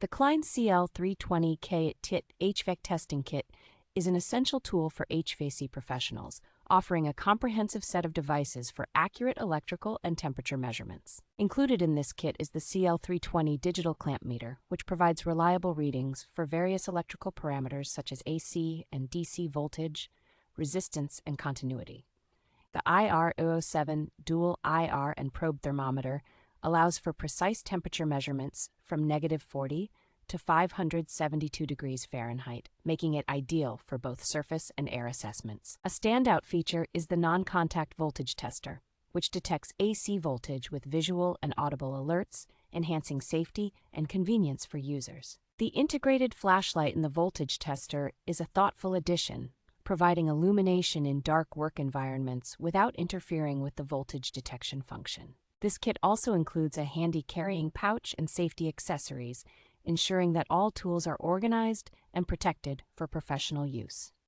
The Klein CL320KIT HVAC testing kit is an essential tool for HVAC professionals, offering a comprehensive set of devices for accurate electrical and temperature measurements. Included in this kit is the CL320 Digital Clamp Meter, which provides reliable readings for various electrical parameters such as AC and DC voltage, resistance, and continuity. The IR007 dual IR and probe thermometer allows for precise temperature measurements from -40 to 572 degrees Fahrenheit, making it ideal for both surface and air assessments. A standout feature is the non-contact voltage tester, which detects AC voltage with visual and audible alerts, enhancing safety and convenience for users. The integrated flashlight in the voltage tester is a thoughtful addition, providing illumination in dark work environments without interfering with the voltage detection function. This kit also includes a handy carrying pouch and safety accessories, ensuring that all tools are organized and protected for professional use.